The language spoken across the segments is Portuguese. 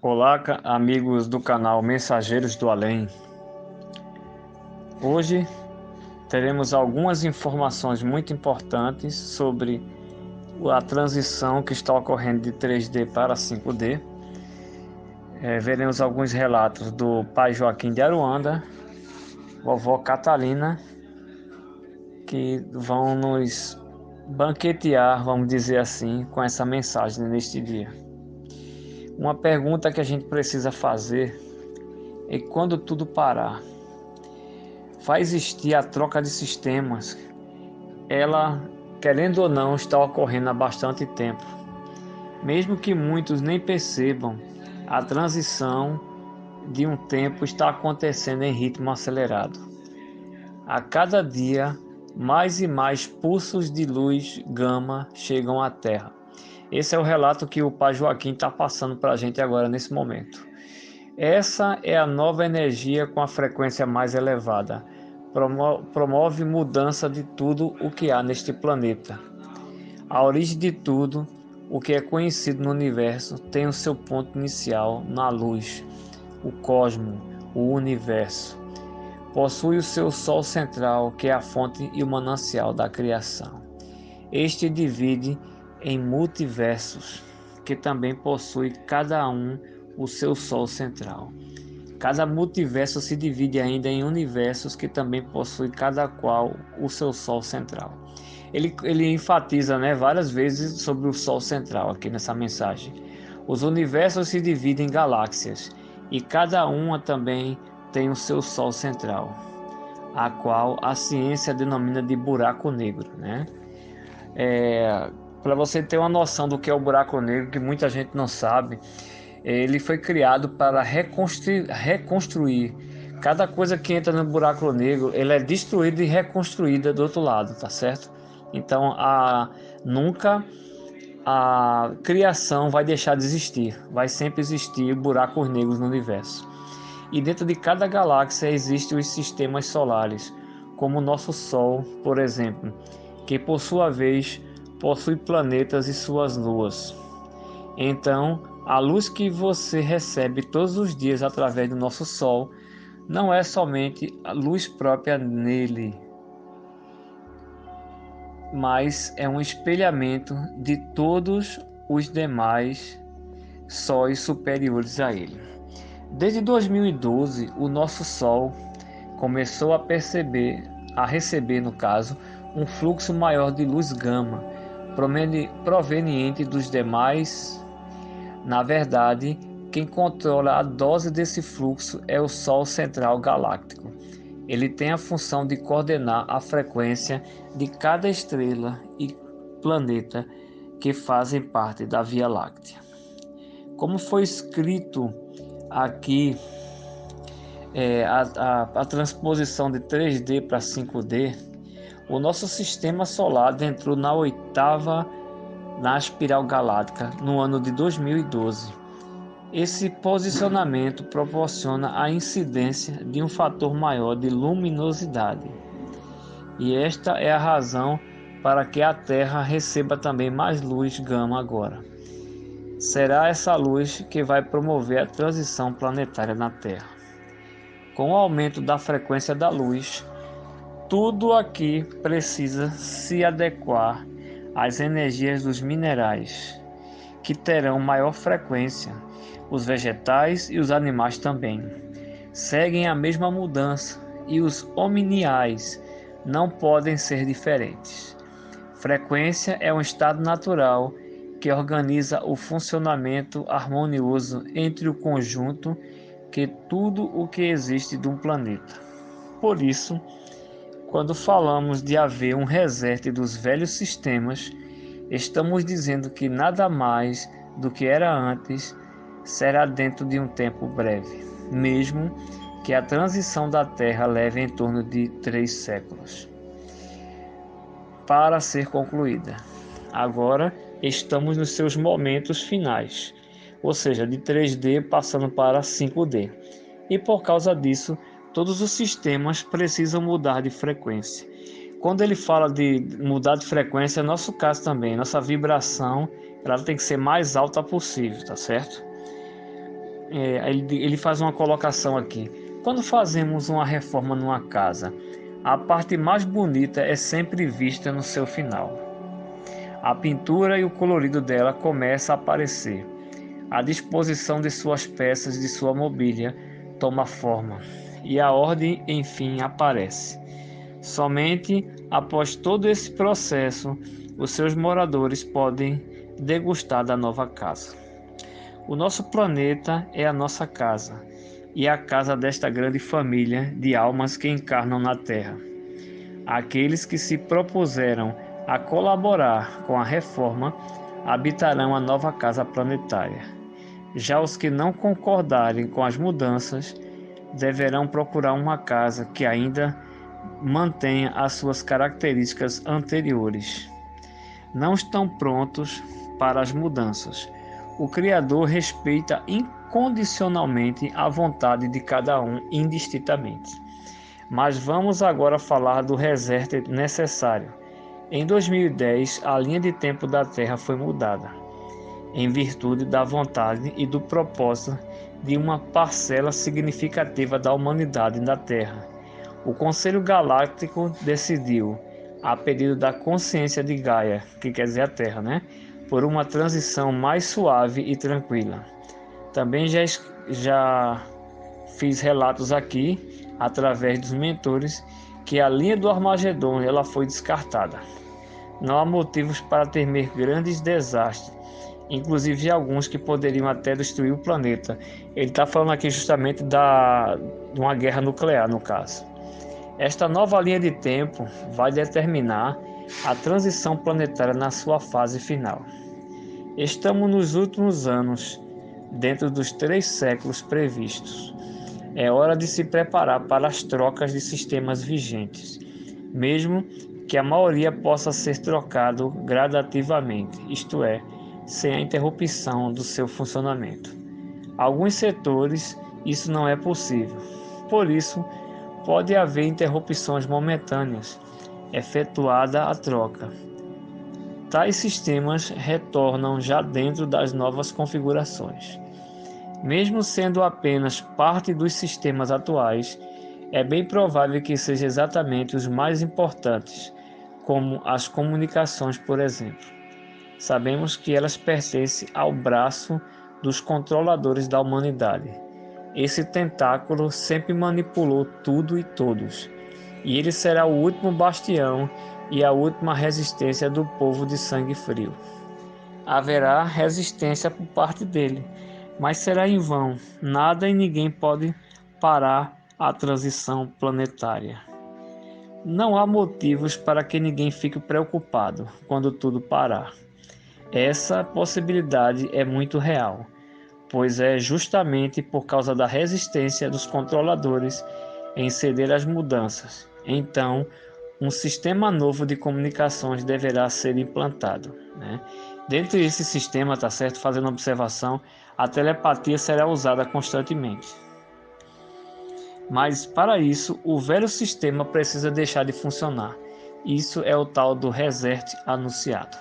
Olá, amigos do canal Mensageiros do Além. Hoje teremos algumas informações muito importantes sobre a transição que está ocorrendo de 3D para 5D. Veremos alguns relatos do pai Joaquim de Aruanda, vovó Catalina, que vão nos banquetear, vamos dizer assim, com essa mensagem neste dia. Uma pergunta que a gente precisa fazer é: quando tudo parar, vai existir a troca de sistemas? Ela, querendo ou não, está ocorrendo há bastante tempo. Mesmo que muitos nem percebam, a transição de um tempo está acontecendo em ritmo acelerado. A cada dia, mais e mais pulsos de luz gama chegam à Terra. Esse é o relato que o pai Joaquim está passando para a gente agora, nesse momento. Essa é a nova energia com a frequência mais elevada. Promove mudança de tudo o que há neste planeta. A origem de tudo o que é conhecido no universo tem o seu ponto inicial na luz. O cosmo, o universo, possui o seu sol central, que é a fonte e o manancial da criação. Este divide em multiversos, que também possui cada um o seu sol central. Cada multiverso se divide ainda em universos que também possuem cada qual o seu sol central. Ele enfatiza, várias vezes sobre o sol central aqui nessa mensagem. Os universos se dividem em galáxias e cada uma também tem o seu sol central, a qual a ciência denomina de buraco negro, Para você ter uma noção do que é o buraco negro, que muita gente não sabe, ele foi criado para reconstruir. Cada coisa que entra no buraco negro, ele é destruída e reconstruída do outro lado, tá certo? Então, nunca a criação vai deixar de existir. Vai sempre existir buracos negros no universo. E dentro de cada galáxia existem os sistemas solares, como o nosso Sol, por exemplo, que por sua vez possui planetas e suas luas. Então, a luz que você recebe todos os dias através do nosso Sol não é somente a luz própria nele, mas é um espelhamento de todos os demais sóis superiores a ele. Desde 2012, o nosso Sol começou a receber, no caso, um fluxo maior de luz gama, proveniente dos demais. Na verdade, quem controla a dose desse fluxo é o Sol Central Galáctico. Ele tem a função de coordenar a frequência de cada estrela e planeta que fazem parte da Via Láctea. Como foi escrito aqui, a transposição de 3D para 5D, o nosso sistema solar entrou na espiral galáctica no ano de 2012. Esse posicionamento proporciona a incidência de um fator maior de luminosidade. E esta é a razão para que a Terra receba também mais luz gama agora. Será essa luz que vai promover a transição planetária na Terra. Com o aumento da frequência da luz, tudo aqui precisa se adequar às energias dos minerais, que terão maior frequência. Os vegetais e os animais também seguem a mesma mudança, e os hominiais não podem ser diferentes. Frequência é um estado natural que organiza o funcionamento harmonioso entre o conjunto que tudo o que existe de um planeta. Por isso, quando falamos de haver um reset dos velhos sistemas, estamos dizendo que nada mais do que era antes será dentro de um tempo breve, mesmo que a transição da Terra leve em torno de 3 séculos para ser concluída. Agora estamos nos seus momentos finais, ou seja, de 3D passando para 5D. E por causa disso, todos os sistemas precisam mudar de frequência. Quando ele fala de mudar de frequência, é nosso caso também. Nossa vibração ela tem que ser mais alta possível, tá certo? ele faz uma colocação aqui. Quando fazemos uma reforma numa casa, a parte mais bonita é sempre vista no seu final. A pintura e o colorido dela começa a aparecer. A disposição de suas peças, de sua mobília, toma forma. E a ordem, enfim, aparece. Somente após todo esse processo, os seus moradores podem degustar da nova casa. O nosso planeta é a nossa casa e a casa desta grande família de almas que encarnam na Terra. Aqueles que se propuseram a colaborar com a reforma habitarão a nova casa planetária. Já os que não concordarem com as mudanças deverão procurar uma casa que ainda mantenha as suas características anteriores. Não estão prontos para as mudanças. O Criador respeita incondicionalmente a vontade de cada um indistintamente. Mas vamos agora falar do reset necessário. Em 2010, a linha de tempo da Terra foi mudada, em virtude da vontade e do propósito de uma parcela significativa da humanidade na Terra. O Conselho Galáctico decidiu, a pedido da consciência de Gaia, que quer dizer a Terra, por uma transição mais suave e tranquila. Também já fiz relatos aqui, através dos mentores, que a linha do Armagedon ela foi descartada. Não há motivos para temer grandes desastres, inclusive alguns que poderiam até destruir o planeta. Ele está falando aqui justamente de uma guerra nuclear, no caso. Esta nova linha de tempo vai determinar a transição planetária na sua fase final. Estamos nos últimos anos, dentro dos 3 séculos previstos. É hora de se preparar para as trocas de sistemas vigentes, mesmo que a maioria possa ser trocado gradativamente, isto é, sem a interrupção do seu funcionamento. Alguns setores isso não é possível, por isso pode haver interrupções momentâneas, efetuada a troca. Tais sistemas retornam já dentro das novas configurações. Mesmo sendo apenas parte dos sistemas atuais, é bem provável que sejam exatamente os mais importantes, como as comunicações, por exemplo. Sabemos que elas pertencem ao braço dos controladores da humanidade. Esse tentáculo sempre manipulou tudo e todos, e ele será o último bastião e a última resistência do povo de sangue frio. Haverá resistência por parte dele, mas será em vão. Nada e ninguém pode parar a transição planetária. Não há motivos para que ninguém fique preocupado quando tudo parar. Essa possibilidade é muito real, pois é justamente por causa da resistência dos controladores em ceder às mudanças. Então, um sistema novo de comunicações deverá ser implantado. Dentro desse sistema, tá certo? Fazendo observação, a telepatia será usada constantemente. Mas para isso, o velho sistema precisa deixar de funcionar. Isso é o tal do reset anunciado.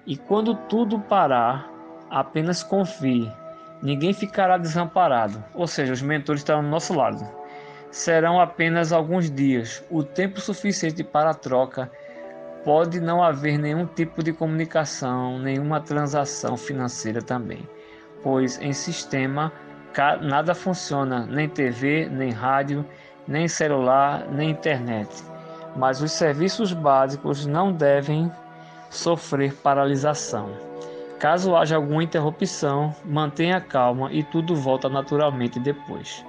E quando tudo parar, apenas confie. Ninguém ficará desamparado. Ou seja, os mentores estarão do nosso lado. Serão apenas alguns dias, o tempo suficiente para a troca. Pode não haver nenhum tipo de comunicação, nenhuma transação financeira também, pois em sistema nada funciona, nem TV, nem rádio, nem celular, nem internet. Mas os serviços básicos não devem sofrer paralisação. Caso haja alguma interrupção, mantenha calma e tudo volta naturalmente depois.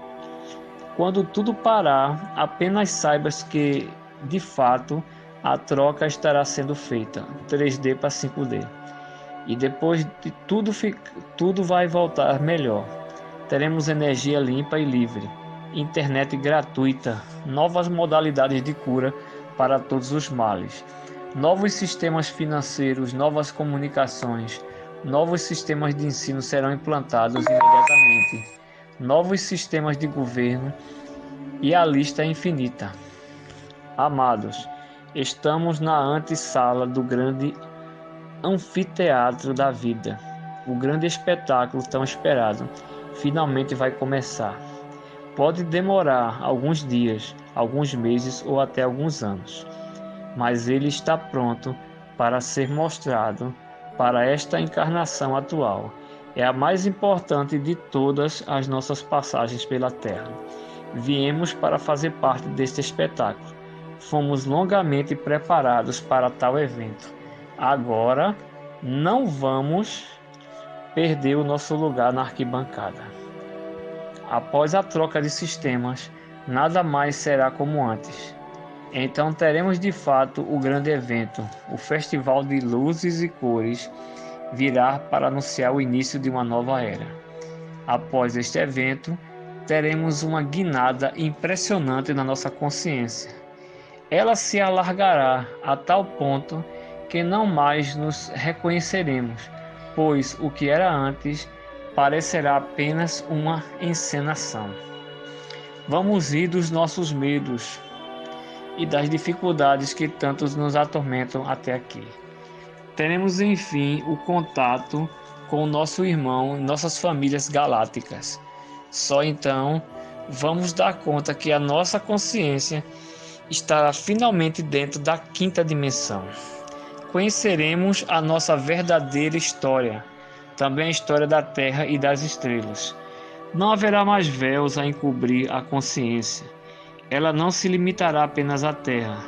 Quando tudo parar, apenas saibas que, de fato, a troca estará sendo feita, 3D para 5D. E depois de tudo vai voltar melhor. Teremos energia limpa e livre, internet gratuita, novas modalidades de cura para todos os males, novos sistemas financeiros, novas comunicações, novos sistemas de ensino serão implantados imediatamente, novos sistemas de governo, e a lista é infinita. Amados, estamos na antessala do grande anfiteatro da vida, o grande espetáculo tão esperado. finalmente vai começar. Pode demorar alguns dias, alguns meses ou até alguns anos, mas ele está pronto para ser mostrado para esta encarnação atual. É a mais importante de todas as nossas passagens pela Terra. Viemos para fazer parte deste espetáculo. Fomos longamente preparados para tal evento. Agora não vamos perder o nosso lugar na arquibancada. Após a troca de sistemas, nada mais será como antes. Então teremos de fato o grande evento, o Festival de Luzes e Cores, virá para anunciar o início de uma nova era. Após este evento, teremos uma guinada impressionante na nossa consciência. Ela se alargará a tal ponto que não mais nos reconheceremos, pois o que era antes parecerá apenas uma encenação. Vamos rir dos nossos medos e das dificuldades que tantos nos atormentam até aqui. Teremos enfim o contato com o nosso irmão e nossas famílias galácticas. Só então vamos dar conta que a nossa consciência estará finalmente dentro da quinta dimensão. Conheceremos a nossa verdadeira história, também a história da Terra e das estrelas. Não haverá mais véus a encobrir a consciência. Ela não se limitará apenas à Terra,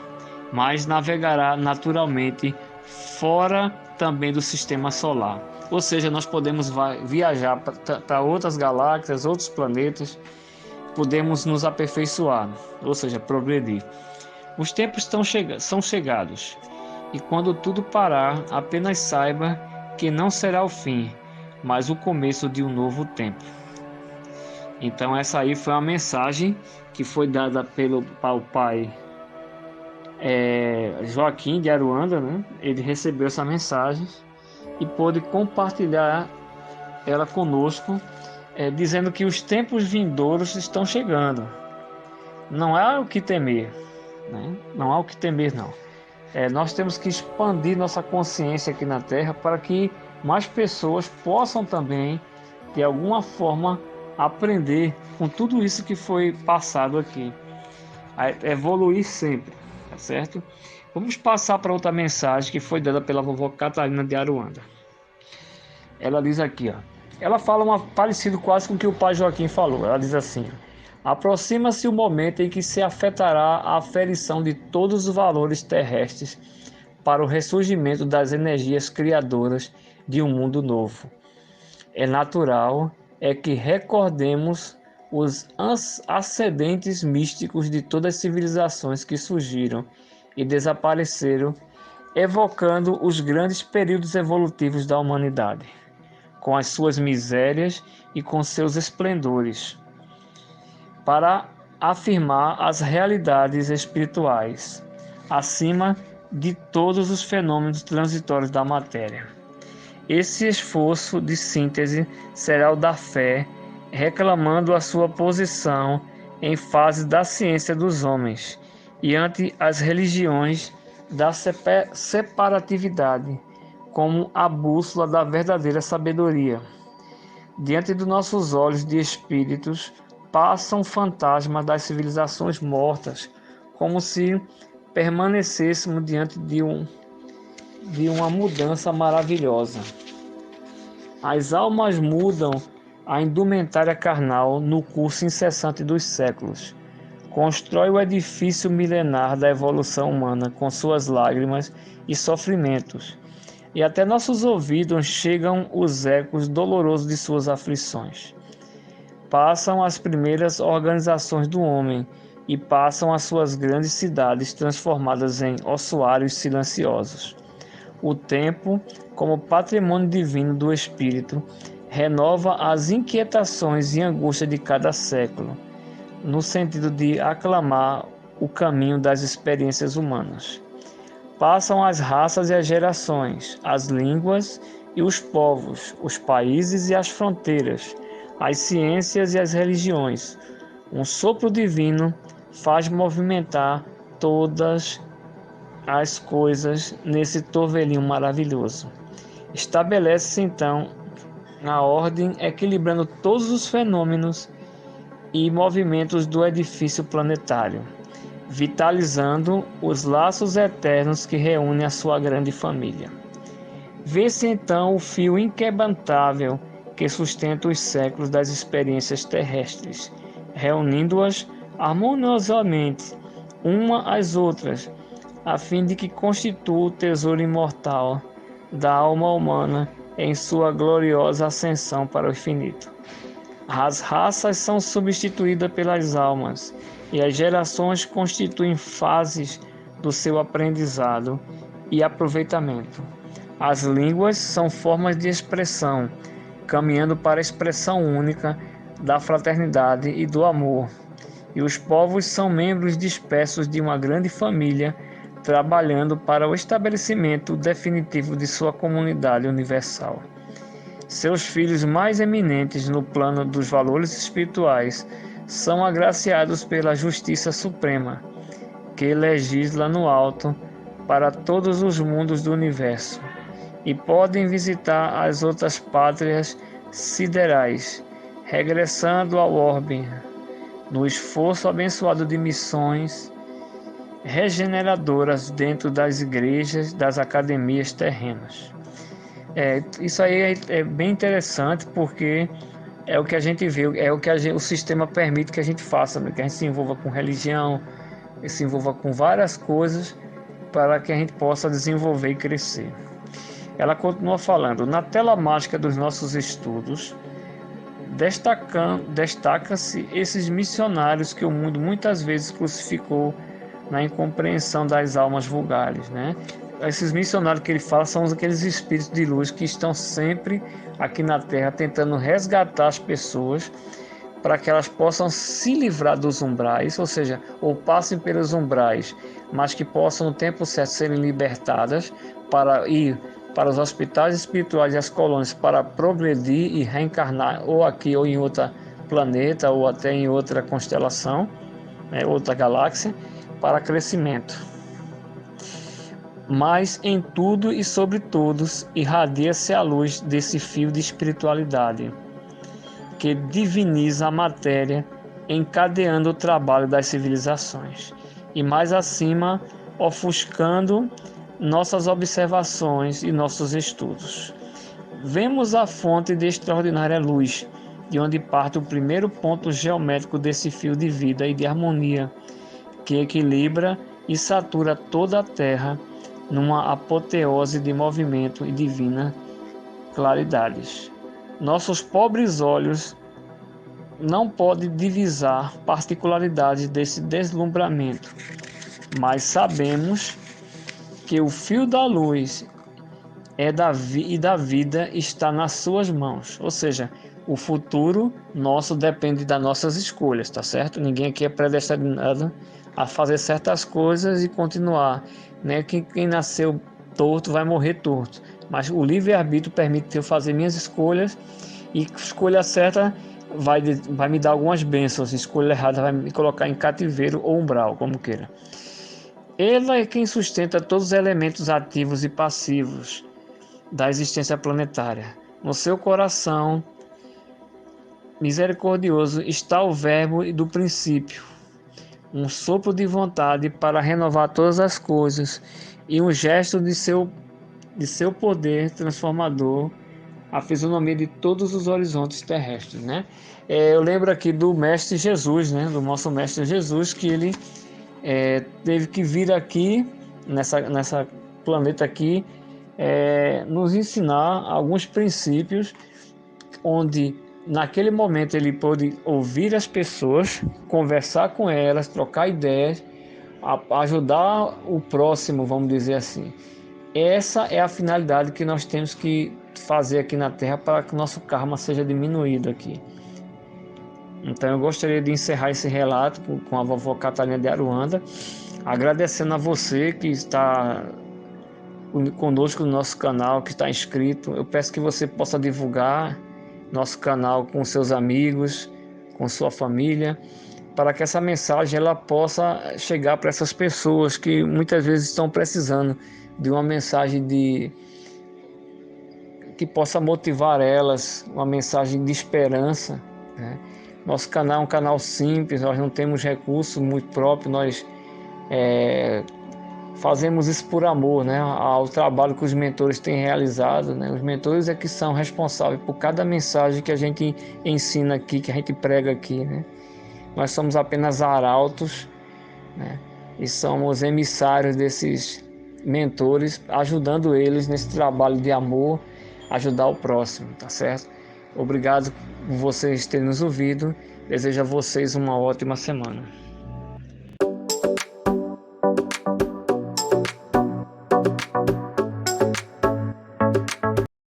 mas navegará naturalmente fora também do sistema solar. Ou seja, nós podemos viajar para outras galáxias, outros planetas, podemos nos aperfeiçoar, ou seja, progredir. Os tempos são chegados, e quando tudo parar, apenas saiba que não será o fim, mas o começo de um novo tempo. Então essa aí foi uma mensagem que foi dada pelo pai Joaquim de Aruanda, né? Ele recebeu essa mensagem e pôde compartilhar ela conosco, dizendo que os tempos vindouros estão chegando. Não há o que temer, né? Não há o que temer, não. Nós temos que expandir nossa consciência aqui na Terra para que mais pessoas possam também, de alguma forma, aprender com tudo isso que foi passado aqui. A evoluir sempre, tá certo? Vamos passar para outra mensagem que foi dada pela vovó Catarina de Aruanda. Ela diz aqui, ó. Ela fala parecido quase com o que o pai Joaquim falou. Ela diz assim: aproxima-se o momento em que se afetará a aferição de todos os valores terrestres para o ressurgimento das energias criadoras de um mundo novo. É natural que recordemos os ascendentes místicos de todas as civilizações que surgiram e desapareceram, evocando os grandes períodos evolutivos da humanidade, com as suas misérias e com seus esplendores, para afirmar as realidades espirituais, acima de todos os fenômenos transitórios da matéria. Esse esforço de síntese será o da fé, reclamando a sua posição em fase da ciência dos homens e ante as religiões da separatividade, como a bússola da verdadeira sabedoria. Diante dos nossos olhos de espíritos passam fantasmas das civilizações mortas, como se permanecêssemos diante de uma mudança maravilhosa. As almas mudam a indumentária carnal no curso incessante dos séculos. Constrói o edifício milenar da evolução humana com suas lágrimas e sofrimentos, e até nossos ouvidos chegam os ecos dolorosos de suas aflições. Passam as primeiras organizações do homem e passam as suas grandes cidades transformadas em ossuários silenciosos. O tempo, como patrimônio divino do espírito, renova as inquietações e angústias de cada século, no sentido de aclamar o caminho das experiências humanas. Passam as raças e as gerações, as línguas e os povos, os países e as fronteiras, as ciências e as religiões. Um sopro divino faz movimentar todas as coisas nesse torvelinho maravilhoso. Estabelece-se então a ordem, equilibrando todos os fenômenos e movimentos do edifício planetário, vitalizando os laços eternos que reúnem a sua grande família. Vê-se então o fio inquebrantável que sustenta os séculos das experiências terrestres, reunindo-as harmoniosamente uma às outras, a fim de que constitua o tesouro imortal da alma humana em sua gloriosa ascensão para o infinito. As raças são substituídas pelas almas, e as gerações constituem fases do seu aprendizado e aproveitamento. As línguas são formas de expressão, caminhando para a expressão única da fraternidade e do amor. E os povos são membros dispersos de uma grande família, trabalhando para o estabelecimento definitivo de sua comunidade universal. Seus filhos mais eminentes no plano dos valores espirituais são agraciados pela justiça suprema, que legisla no alto para todos os mundos do universo, e podem visitar as outras pátrias siderais, regressando ao orbe, no esforço abençoado de missões regeneradoras dentro das igrejas, das academias terrenas. Isso aí é bem interessante, porque é o que a gente vê, é o que o sistema permite que a gente faça, né? Que a gente se envolva com religião, se envolva com várias coisas para que a gente possa desenvolver e crescer. Ela continua falando: na tela mágica dos nossos estudos, destaca-se esses missionários que o mundo muitas vezes crucificou na incompreensão das almas vulgares, né? Esses missionários que ele fala são aqueles espíritos de luz que estão sempre aqui na Terra tentando resgatar as pessoas para que elas possam se livrar dos umbrais, ou seja, ou passem pelos umbrais, mas que possam no tempo certo serem libertadas para ir para os hospitais espirituais e as colônias para progredir e reencarnar ou aqui ou em outro planeta ou até em outra constelação, outra galáxia, para crescimento. Mas em tudo e sobre todos irradia-se a luz desse fio de espiritualidade, que diviniza a matéria, encadeando o trabalho das civilizações, e mais acima, ofuscando nossas observações e nossos estudos. Vemos a fonte de extraordinária luz, de onde parte o primeiro ponto geométrico desse fio de vida e de harmonia, que equilibra e satura toda a Terra numa apoteose de movimento e divina claridades. Nossos pobres olhos não podem divisar particularidades desse deslumbramento, mas sabemos que o fio da luz e da vida está nas suas mãos, ou seja, o futuro nosso depende das nossas escolhas, tá certo? Ninguém aqui é predestinado a fazer certas coisas e continuar, né? Quem nasceu torto vai morrer torto, mas o livre-arbítrio permite eu fazer minhas escolhas, e escolha certa vai me dar algumas bênçãos, escolha errada vai me colocar em cativeiro ou umbral, como queira. Ele é quem sustenta todos os elementos ativos e passivos da existência planetária. No seu coração misericordioso está o verbo do princípio, um sopro de vontade para renovar todas as coisas e um gesto de seu poder transformador, a fisionomia de todos os horizontes terrestres, né? Eu lembro aqui do Mestre Jesus, né? Do nosso Mestre Jesus, que ele teve que vir aqui nessa planeta aqui, nos ensinar alguns princípios, onde naquele momento ele pôde ouvir as pessoas, conversar com elas, trocar ideias, ajudar o próximo, vamos dizer assim. Essa é a finalidade que nós temos que fazer aqui na Terra para que o nosso karma seja diminuído aqui. Então eu gostaria de encerrar esse relato com a vovó Catalina de Aruanda, agradecendo a você que está conosco no nosso canal, que está inscrito. Eu peço que você possa divulgar nosso canal com seus amigos, com sua família, para que essa mensagem ela possa chegar para essas pessoas que muitas vezes estão precisando de uma mensagem que possa motivar elas, uma mensagem de esperança, né? Nosso canal é um canal simples, nós não temos recursos muito próprios, nós fazemos isso por amor, né, ao trabalho que os mentores têm realizado, né? Os mentores é que são responsáveis por cada mensagem que a gente ensina aqui, que a gente prega aqui, né? Nós somos apenas arautos, né? E somos emissários desses mentores, ajudando eles nesse trabalho de amor, ajudar o próximo, tá certo? Obrigado por vocês terem nos ouvido. Desejo a vocês uma ótima semana.